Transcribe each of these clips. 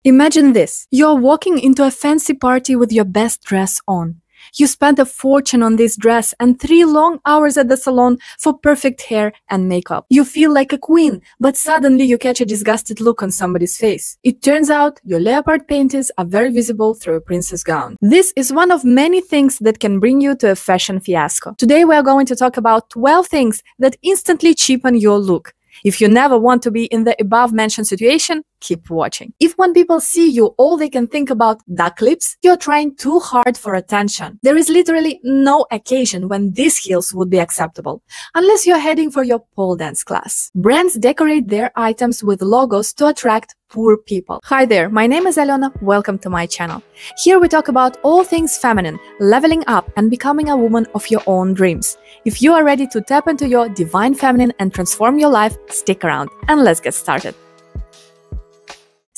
Imagine this. You're walking into a fancy party with your best dress on. You spent a fortune on this dress and 3 long hours at the salon for perfect hair and makeup. You feel like a queen, but suddenly you catch a disgusted look on somebody's face. It turns out your leopard panties are very visible through a princess gown. This is one of many things that can bring you to a fashion fiasco. Today we are going to talk about 12 things that instantly cheapen your look. If you never want to be in the above-mentioned situation, keep watching. If when people see you, all they can think about duck lips, you're trying too hard for attention. There is literally no occasion when these heels would be acceptable, unless you're heading for your pole dance class. Brands decorate their items with logos to attract poor people. Hi there, my name is Alena, welcome to my channel. Here we talk about all things feminine, leveling up and becoming a woman of your own dreams. If you are ready to tap into your divine feminine and transform your life, stick around and let's get started.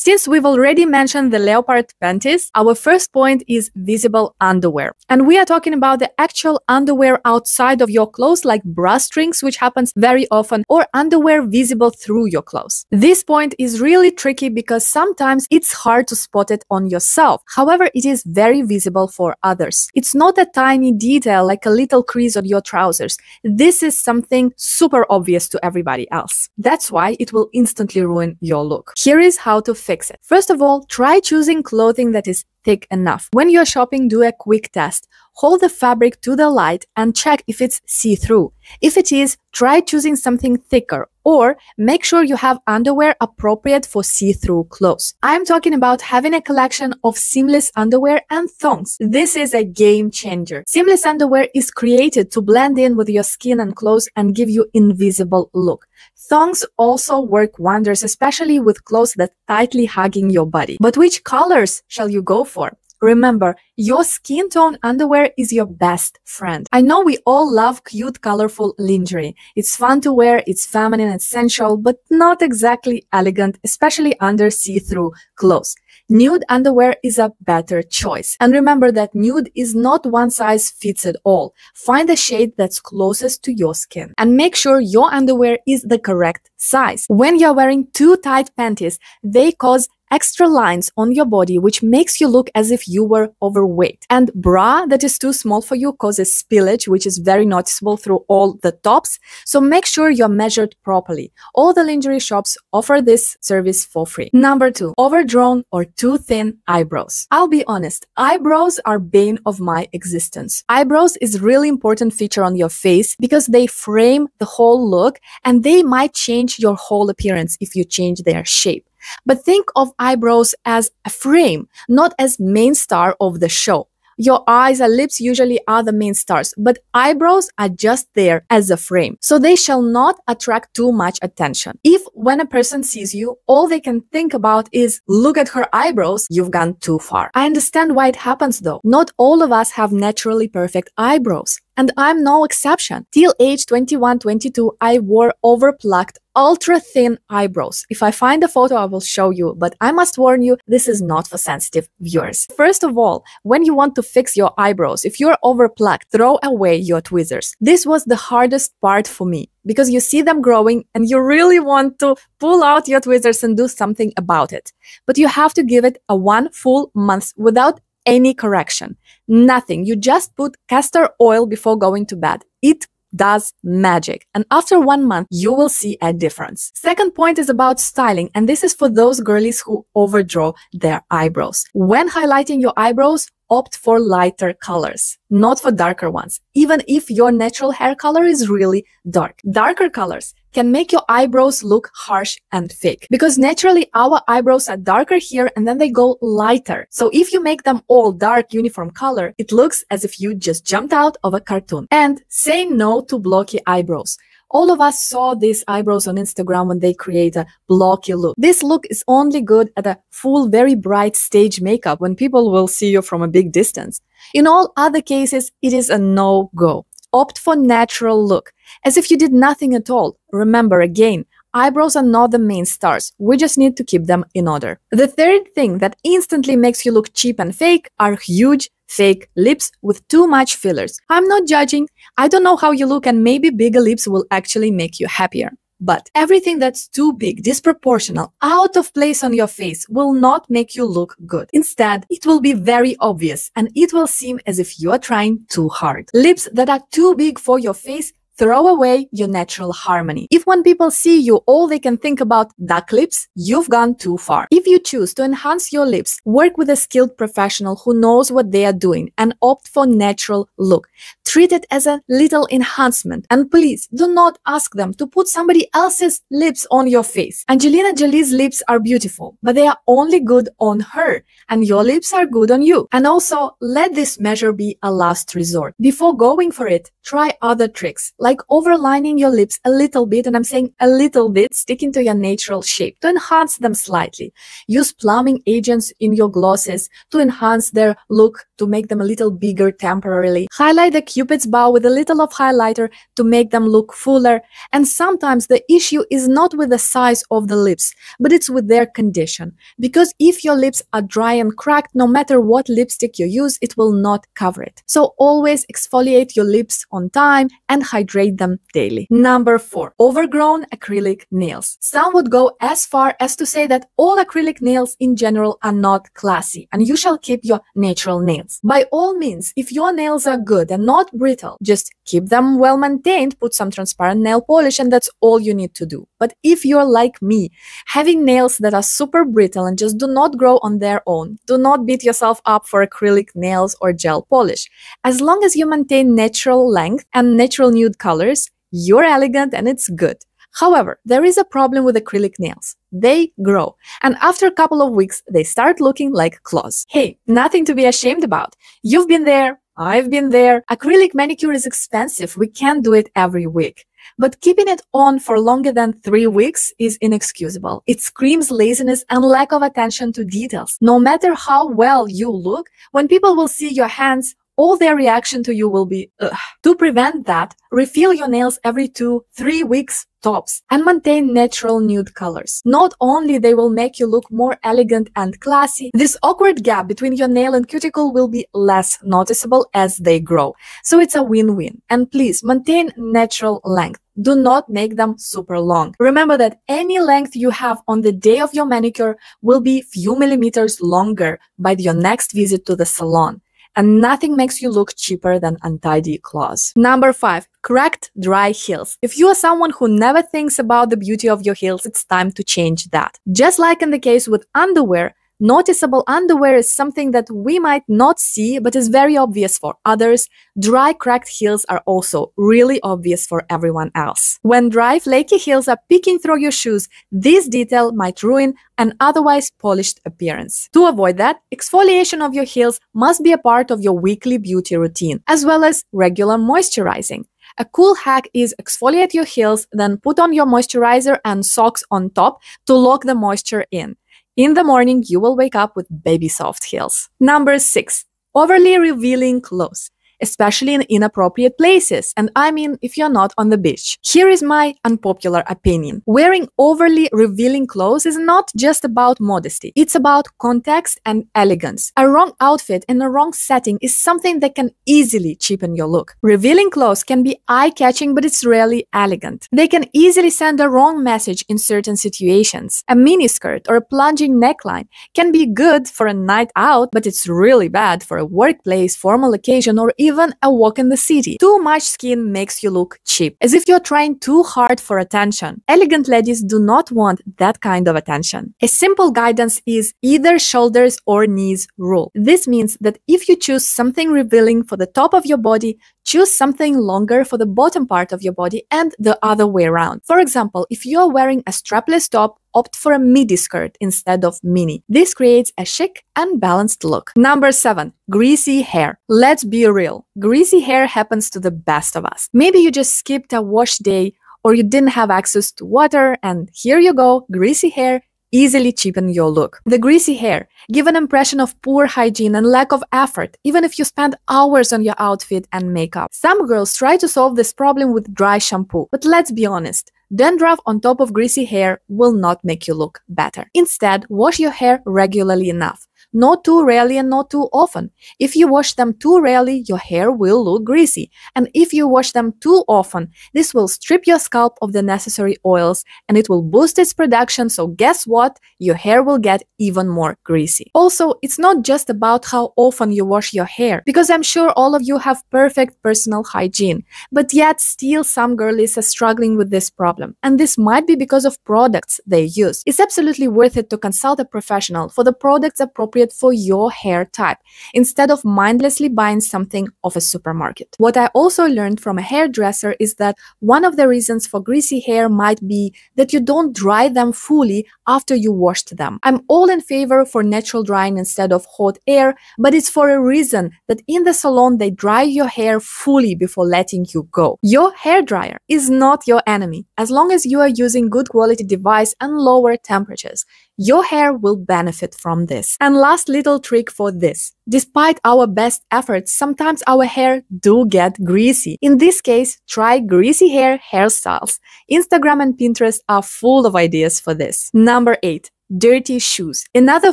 Since we've already mentioned the leopard panties, our first point is visible underwear. And we are talking about the actual underwear outside of your clothes, like bra strings, which happens very often, or underwear visible through your clothes. This point is really tricky because sometimes it's hard to spot it on yourself. However, it is very visible for others. It's not a tiny detail like a little crease on your trousers. This is something super obvious to everybody else. That's why it will instantly ruin your look. Here is how to fix it. First of all, try choosing clothing that is thick enough. When you're shopping, do a quick test. Hold the fabric to the light and check if it's see-through. If it is, try choosing something thicker or make sure you have underwear appropriate for see-through clothes. I'm talking about having a collection of seamless underwear and thongs. This is a game changer. Seamless underwear is created to blend in with your skin and clothes and give you invisible look. Thongs also work wonders, especially with clothes that tightly hugging your body. But which colors shall you go for? Remember, your skin tone underwear is your best friend. I know we all love cute, colorful lingerie. It's fun to wear, it's feminine and sensual, but not exactly elegant, especially under see-through clothes. Nude underwear is a better choice. And remember that nude is not one size fits it all. Find a shade that's closest to your skin. And make sure your underwear is the correct size. When you're wearing too tight panties, they cause extra lines on your body, which makes you look as if you were overweight. And bra that is too small for you causes spillage, which is very noticeable through all the tops. So make sure you're measured properly. All the lingerie shops offer this service for free. Number 2, overdrawn or too thin eyebrows. I'll be honest, eyebrows are bane of my existence. Eyebrows is a really important feature on your face because they frame the whole look and they might change your whole appearance if you change their shape. But think of eyebrows as a frame, not as main star of the show. Your eyes and lips usually are the main stars, but eyebrows are just there as a frame. So they shall not attract too much attention. If when a person sees you, all they can think about is, look at her eyebrows, you've gone too far. I understand why it happens though. Not all of us have naturally perfect eyebrows. And I'm no exception. Till age 21-22, I wore overplucked, ultra-thin eyebrows. If I find a photo, I will show you, but I must warn you, this is not for sensitive viewers. First of all, when you want to fix your eyebrows, if you're overplucked, throw away your tweezers. This was the hardest part for me, because you see them growing and you really want to pull out your tweezers and do something about it. But you have to give it a 1 full month without any correction. Nothing. You just put castor oil before going to bed. It does magic. And after 1 month, you will see a difference. Second point is about styling. And this is for those girlies who overdraw their eyebrows. When highlighting your eyebrows, opt for lighter colors, not for darker ones, even if your natural hair color is really dark. Darker colors can make your eyebrows look harsh and fake because naturally our eyebrows are darker here and then they go lighter. So if you make them all dark uniform color, it looks as if you just jumped out of a cartoon. And say no to blocky eyebrows. All of us saw these eyebrows on Instagram when they create a blocky look. This look is only good at a full, very bright stage makeup when people will see you from a big distance. In all other cases, it is a no-go. Opt for natural look, as if you did nothing at all. Remember again, eyebrows are not the main stars. We just need to keep them in order. The third thing that instantly makes you look cheap and fake are huge, fake lips with too much fillers. I'm not judging. I don't know how you look and maybe bigger lips will actually make you happier. But everything that's too big, disproportional, out of place on your face will not make you look good. Instead, it will be very obvious and it will seem as if you are trying too hard. Lips that are too big for your face throw away your natural harmony. If when people see you, all they can think about duck lips, you've gone too far. If you choose to enhance your lips, work with a skilled professional who knows what they are doing and opt for natural look. Treat it as a little enhancement. And please do not ask them to put somebody else's lips on your face. Angelina Jolie's lips are beautiful, but they are only good on her. And your lips are good on you. And also, let this measure be a last resort. Before going for it, try other tricks, like overlining your lips a little bit, and I'm saying a little bit, sticking to your natural shape to enhance them slightly. Use plumbing agents in your glosses to enhance their look, to make them a little bigger temporarily. Highlight the Cupid's bow with a little of highlighter to make them look fuller. And sometimes the issue is not with the size of the lips, but it's with their condition. Because if your lips are dry and cracked, no matter what lipstick you use, it will not cover it. So always exfoliate your lips on time and hydrate them daily. Number 4, overgrown acrylic nails. Some would go as far as to say that all acrylic nails in general are not classy and you shall keep your natural nails. By all means, if your nails are good and not brittle, just keep them well maintained, put some transparent nail polish, and that's all you need to do. But if you're like me, having nails that are super brittle and just do not grow on their own, do not beat yourself up for acrylic nails or gel polish. As long as you maintain natural length and natural nude colors, you're elegant and it's good. However, there is a problem with acrylic nails. They grow, and after a couple of weeks, they start looking like claws. Hey, nothing to be ashamed about. You've been there, I've been there. Acrylic manicure is expensive. We can't do it every week. But keeping it on for longer than 3 weeks is inexcusable. It screams laziness and lack of attention to details. No matter how well you look, when people will see your hands, all their reaction to you will be, ugh. To prevent that, refill your nails every 2-3 weeks tops and maintain natural nude colors. Not only they will make you look more elegant and classy, this awkward gap between your nail and cuticle will be less noticeable as they grow. So it's a win-win. And please maintain natural length. Do not make them super long. Remember that any length you have on the day of your manicure will be few millimeters longer by your next visit to the salon. And nothing makes you look cheaper than untidy claws. Number 5, cracked, dry heels. If you are someone who never thinks about the beauty of your heels, it's time to change that. Just like in the case with underwear, noticeable underwear is something that we might not see, but is very obvious for others. Dry, cracked heels are also really obvious for everyone else. When dry, flaky heels are peeking through your shoes, this detail might ruin an otherwise polished appearance. To avoid that, exfoliation of your heels must be a part of your weekly beauty routine, as well as regular moisturizing. A cool hack is exfoliate your heels, then put on your moisturizer and socks on top to lock the moisture in. In the morning, you will wake up with baby soft heels. Number 6, overly revealing clothes, especially in inappropriate places. And I mean, if you're not on the beach. Here is my unpopular opinion. Wearing overly revealing clothes is not just about modesty. It's about context and elegance. A wrong outfit in a wrong setting is something that can easily cheapen your look. Revealing clothes can be eye-catching, but it's rarely elegant. They can easily send a wrong message in certain situations. A miniskirt or a plunging neckline can be good for a night out, but it's really bad for a workplace, formal occasion, or even a walk in the city. Too much skin makes you look cheap, as if you're trying too hard for attention. Elegant ladies do not want that kind of attention. A simple guidance is either shoulders or knees rule. This means that if you choose something revealing for the top of your body, choose something longer for the bottom part of your body and the other way around. For example, if you're wearing a strapless top, opt for a midi skirt instead of mini. This creates a chic and balanced look. Number 7, greasy hair. Let's be real. Greasy hair happens to the best of us. Maybe you just skipped a wash day or you didn't have access to water, and here you go, greasy hair easily cheapen your look. The greasy hair give an impression of poor hygiene and lack of effort, even if you spend hours on your outfit and makeup. Some girls try to solve this problem with dry shampoo, but let's be honest, dandruff on top of greasy hair will not make you look better. Instead, wash your hair regularly enough. not too rarely and not too often. If you wash them too rarely, your hair will look greasy. And if you wash them too often, this will strip your scalp of the necessary oils and it will boost its production. So guess what? Your hair will get even more greasy. Also, it's not just about how often you wash your hair, because I'm sure all of you have perfect personal hygiene, but yet still some girlies are struggling with this problem. And this might be because of products they use. It's absolutely worth it to consult a professional for the products appropriate for your hair type, instead of mindlessly buying something off a supermarket. What I also learned from a hairdresser is that one of the reasons for greasy hair might be that you don't dry them fully after you washed them. I'm all in favor for natural drying instead of hot air, but it's for a reason that in the salon they dry your hair fully before letting you go. Your hairdryer is not your enemy. As long as you are using good quality device and lower temperatures, your hair will benefit from this. And last little trick for this. Despite our best efforts, sometimes our hair do get greasy. In this case, try greasy hair hairstyles. Instagram and Pinterest are full of ideas for this. Number 8. Dirty shoes. Another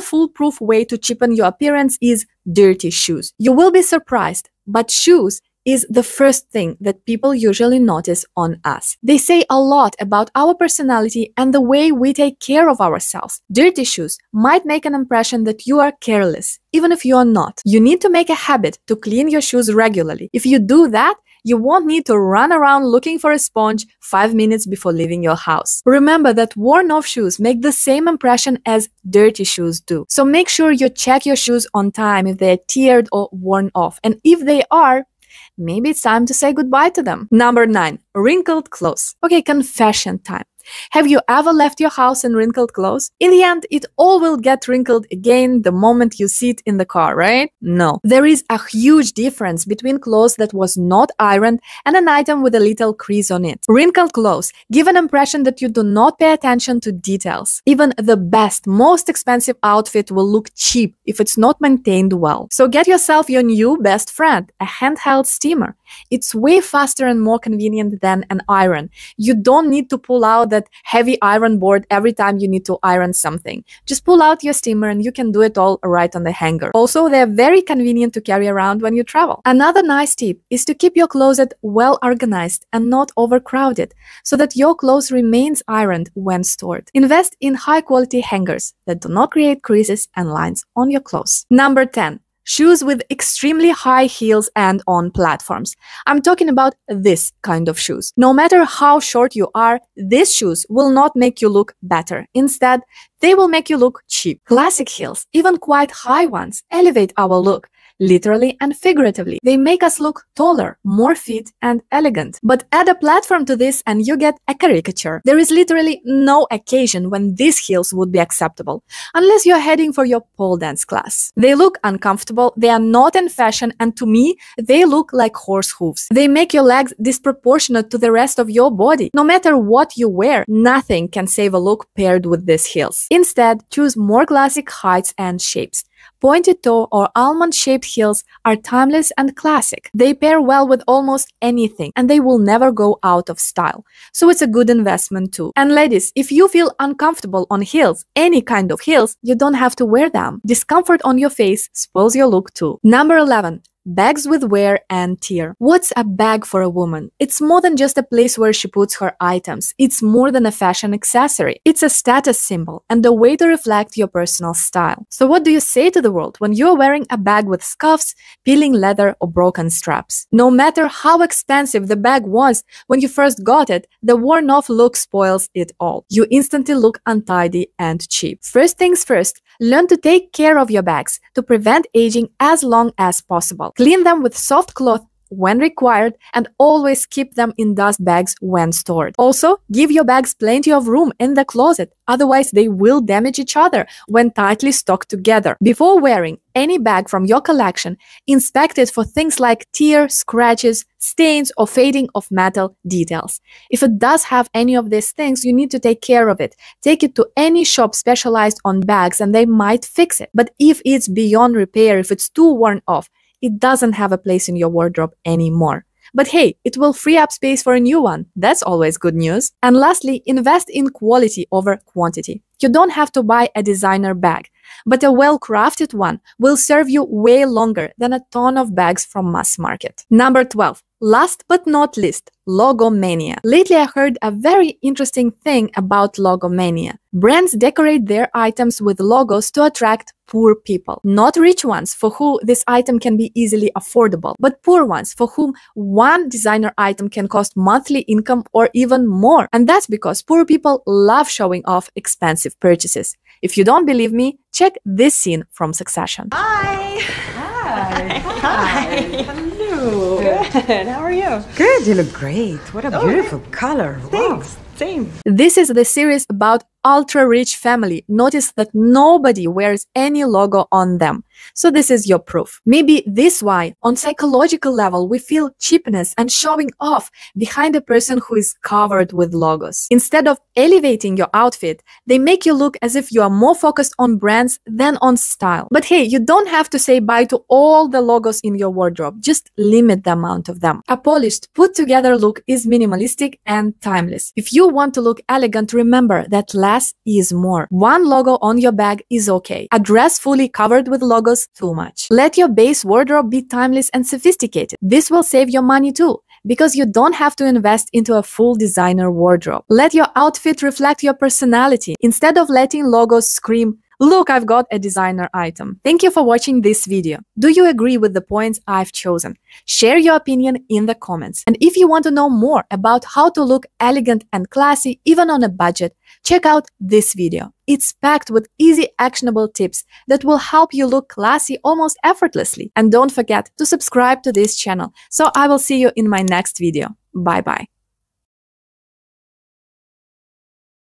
foolproof way to cheapen your appearance is dirty shoes. You will be surprised, but shoes is the first thing that people usually notice on us. They say a lot about our personality and the way we take care of ourselves. Dirty shoes might make an impression that you are careless, even if you are not. You need to make a habit to clean your shoes regularly. If you do that, you won't need to run around looking for a sponge 5 minutes before leaving your house. Remember that worn-off shoes make the same impression as dirty shoes do. So make sure you check your shoes on time if they're teared or worn off. And if they are, maybe it's time to say goodbye to them. Number 9. Wrinkled clothes. Okay, confession time. Have you ever left your house in wrinkled clothes? In the end, it all will get wrinkled again the moment you sit in the car, right? No. There is a huge difference between clothes that was not ironed and an item with a little crease on it. Wrinkled clothes give an impression that you do not pay attention to details. Even the best, most expensive outfit will look cheap if it's not maintained well. So get yourself your new best friend, a handheld steamer. It's way faster and more convenient than an iron. You don't need to pull out that heavy iron board every time you need to iron something. Just pull out your steamer and you can do it all right on the hanger. Also, they're very convenient to carry around when you travel. Another nice tip is to keep your closet well organized and not overcrowded, so that your clothes remains ironed when stored. Invest in high quality hangers that do not create creases and lines on your clothes. Number 10. Shoes with extremely high heels and on platforms. I'm talking about this kind of shoes. No matter how short you are, these shoes will not make you look better. Instead, they will make you look cheap. Classic heels, even quite high ones, elevate our look. Literally and figuratively. They make us look taller, more fit and elegant. But add a platform to this and you get a caricature. There is literally no occasion when these heels would be acceptable, unless you're heading for your pole dance class. They look uncomfortable, they are not in fashion, and to me, they look like horse hooves. They make your legs disproportionate to the rest of your body. No matter what you wear, nothing can save a look paired with these heels. Instead, choose more classic heights and shapes. Pointed toe or almond-shaped heels are timeless and classic. They pair well with almost anything and they will never go out of style. So it's a good investment too. And ladies, if you feel uncomfortable on heels, any kind of heels, you don't have to wear them. Discomfort on your face spoils your look too. Number 11. Bags with wear and tear. What's a bag for a woman? It's more than just a place where she puts her items. It's more than a fashion accessory. It's a status symbol and a way to reflect your personal style. So what do you say to the world when you're wearing a bag with scuffs, peeling leather, or broken straps? No matter how expensive the bag was when you first got it, the worn-off look spoils it all. You instantly look untidy and cheap. First things first, learn to take care of your bags to prevent aging as long as possible. Clean them with soft cloth when required and always keep them in dust bags when stored. Also, give your bags plenty of room in the closet, otherwise they will damage each other when tightly stocked together. Before wearing any bag from your collection, inspect it for things like tear, scratches, stains, or fading of metal details. If it does have any of these things, you need to take care of it. Take it to any shop specialized on bags and they might fix it. But if it's beyond repair, if it's too worn off, it doesn't have a place in your wardrobe anymore. But hey, it will free up space for a new one. That's always good news. And lastly, invest in quality over quantity. You don't have to buy a designer bag. but a well-crafted one will serve you way longer than a ton of bags from mass market. Number 12. Last but not least, logomania. Lately, I heard a very interesting thing about logomania. Brands decorate their items with logos to attract poor people. Not rich ones for whom this item can be easily affordable, but poor ones for whom one designer item can cost monthly income or even more. And that's because poor people love showing off expensive purchases. If you don't believe me, check this scene from Succession. Hi! Hi. Hi! Hello. Good, how are you? Good, you look great. What a beautiful color. Wow. Thanks, same. This is the series about ultra-rich family. Notice that nobody wears any logo on them. So this is your proof. Maybe this why, on psychological level, we feel cheapness and showing off behind a person who is covered with logos. Instead of elevating your outfit, they make you look as if you are more focused on brands than on style. But hey, you don't have to say bye to all the logos in your wardrobe. Just limit the amount of them. A polished, put-together look is minimalistic and timeless. If you want to look elegant, remember that less is more. One logo on your bag is okay. A dress fully covered with logos, too much. Let your base wardrobe be timeless and sophisticated. This will save your money too, because you don't have to invest into a full designer wardrobe. Let your outfit reflect your personality instead of letting logos scream, "Look, I've got a designer item." Thank you for watching this video. Do you agree with the points I've chosen? Share your opinion in the comments. And if you want to know more about how to look elegant and classy, even on a budget, check out this video. It's packed with easy, actionable tips that will help you look classy almost effortlessly. And don't forget to subscribe to this channel. So I will see you in my next video. Bye-bye.